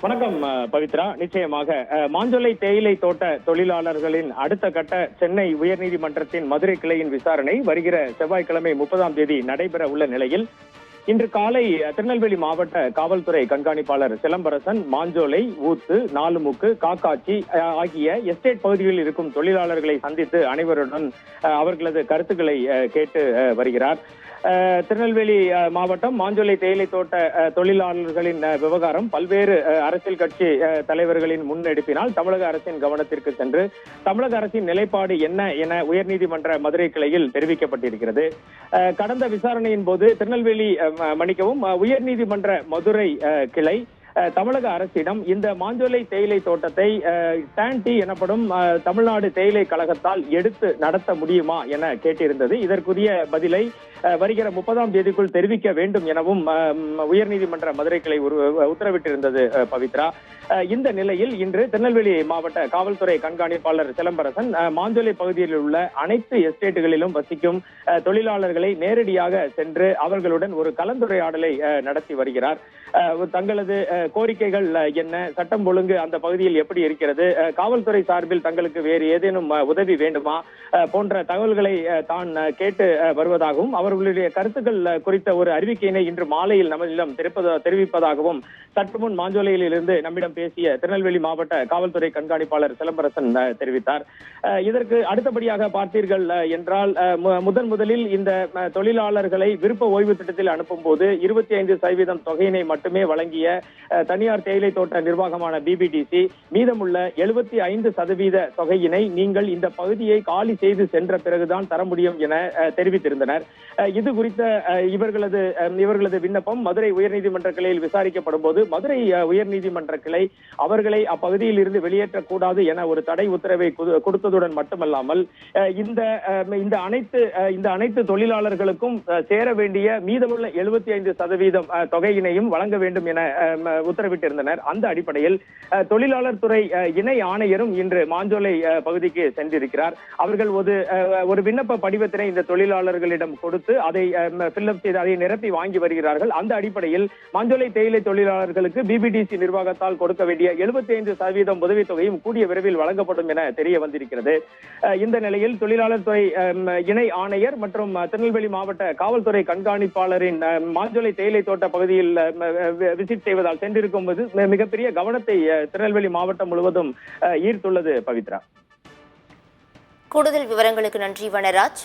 வணக்கம் பவித்ரா. நிச்சயமாக மாஞ்சோலை தேயிலை தோட்ட தொழிலாளர்களின் அடுத்த கட்ட சென்னை உயர்நீதிமன்றத்தின் மதுரை கிளையின் விசாரணை வருகிற செவ்வாய்க்கிழமை 30ஆம் தேதி நடைபெற உள்ள நிலையில் இன்று காலை திருநெல்வேலி மாவட்ட காவல்துறை கண்காணிப்பாளர் சிலம்பரசன் மாஞ்சோலை, ஊத்து, நாலுமுக்கு, காக்காட்சி ஆகிய எஸ்டேட் பகுதிகளில் இருக்கும் தொழிலாளர்களை சந்தித்து அனைவருடன் அவர்களது கருத்துக்களை கேட்டு வருகிறார். திருநெல்வேலி மாவட்டம் மாஞ்சோலை தேயிலை தோட்ட தொழிலாளர்களின் விவகாரம் பல்வேறு அரசியல் கட்சி தலைவர்களின் முன்னெடுப்பினால் தமிழக அரசின் கவனத்திற்கு சென்று தமிழக அரசின் நிலைப்பாடு என்ன என உயர்நீதிமன்ற மதுரை கிளையில் தெரிவிக்கப்பட்டிருக்கிறது. கடந்த விசாரணையின் போது திருநெல்வேலி உயர்நீதிமன்ற மதுரை கிளை தமிழக அரசிடம் இந்த மாஞ்சோலை தேயிலை தோட்டத்தை டான்டி எனப்படும் தமிழ்நாடு தேயிலை கழகத்தால் எடுத்து நடத்த முடியுமா என கேட்டிருந்தது. இதற்குரிய பதிலை வருகிற 30ஆம் தேதிக்குள் தெரிவிக்க வேண்டும் எனவும் உயர்நீதிமன்ற மதுரை கிளை உத்தரவிட்டிருந்தது பவித்ரா. இந்த நிலையில் இன்று திருநெல்வேலி மாவட்ட காவல்துறை கண்காணிப்பாளர் சிலம்பரசன் மாஞ்சோலை பகுதியில் உள்ள அனைத்து எஸ்டேட்டுகளிலும் வசிக்கும் தொழிலாளர்களை நேரடியாக சென்று அவர்களுடன் ஒரு கலந்துரையாடலை நடத்தி வருகிறார். தங்களது கோரிக்கைகள் என்ன, சட்டம் ஒழுங்கு அந்த பகுதியில் எப்படி இருக்கிறது, காவல்துறை சார்பில் தங்களுக்கு வேறு ஏதேனும் உதவி வேண்டுமா போன்ற தகவல்களை தான் கேட்டு வருவதாகவும் அவர்களுடைய கருத்துக்கள் குறித்த ஒரு அறிவிக்கையினை இன்று மாலையில் நம்மிடம் தெரிவிப்பதாகவும் சற்று முன் மாஞ்சோலையில் இருந்து நம்மிடம் பேசிய திருநெல்வேலி மாவட்ட காவல்துறை கண்காணிப்பாளர் சிலம்பரசன் தெரிவித்தார். இதற்கு அடுத்தபடியாக பார்த்தீர்கள் என்றால் முதலில் இந்த தொழிலாளர்களை விருப்ப ஓய்வு திட்டத்தில் அனுப்பும் போது 25% தொகையினை மட்டுமே வழங்கிய தனியார் தேயிலை தோட்ட நிர்வாகமான பிபிடிசி மீதமுள்ள 75% தொகையினை நீங்கள் இந்த பகுதியை காலி செய்து சென்ற பிறகுதான் தர முடியும் என தெரிவித்திருந்தனர். இது குறித்த இவர்களது விண்ணப்பம் மதுரை உயர்நீதிமன்ற கிளையில் விசாரிக்கப்படும் போது மதுரை உயர்நீதிமன்ற கிளை அவர்களை அப்பகுதியில் இருந்து வெளியேற்றக்கூடாது என ஒரு தடை உத்தரவை கொடுத்ததுடன் மட்டுமல்லாமல் இந்த அனைத்து தொழிலாளர்களுக்கும் சேர வேண்டிய மீதமுள்ள 75% தொகையினையும் வழங்க வேண்டும் என உத்தரவிட்டிருந்தனர். அந்த அடிப்படையில் தொழிலாளர் துறை இணை ஆணையரும் இன்று மாஞ்சோலை பகுதிக்கு சென்றிருக்கிறார். அவர்கள் ஒரு விண்ணப்ப படிவத்தினை இந்த தொழிலாளர்களிடம் கொடுத்து அதை ஃபில்அப் செய்து அதை நிரப்பி வாங்கி வருகிறார்கள். அந்த அடிப்படையில் மாஞ்சோலை தேயிலை தொழிலாளர்களுக்கு பிபிடிசி நிர்வாகத்தால் கொடுக்க வேண்டிய 75% உதவித்தொகையும் கூடிய விரைவில் வழங்கப்படும் என தெரிய வந்திருக்கிறது. இந்த நிலையில் தொழிலாளர் துறை இணை ஆணையர் மற்றும் திருநெல்வேலி மாவட்ட காவல்துறை கண்காணிப்பாளரின் மாஞ்சோலை தேயிலை தோட்ட பகுதியில் விசிட் செய்வதால் சென்றிருக்கும் போது மிகப்பெரிய கவனத்தை திருநெல்வேலி மாவட்டம் முழுவதும் ஈர்த்துள்ளது பவித்ரா. கூடுதல் விவரங்களுக்கு நன்றி வனராஜ்.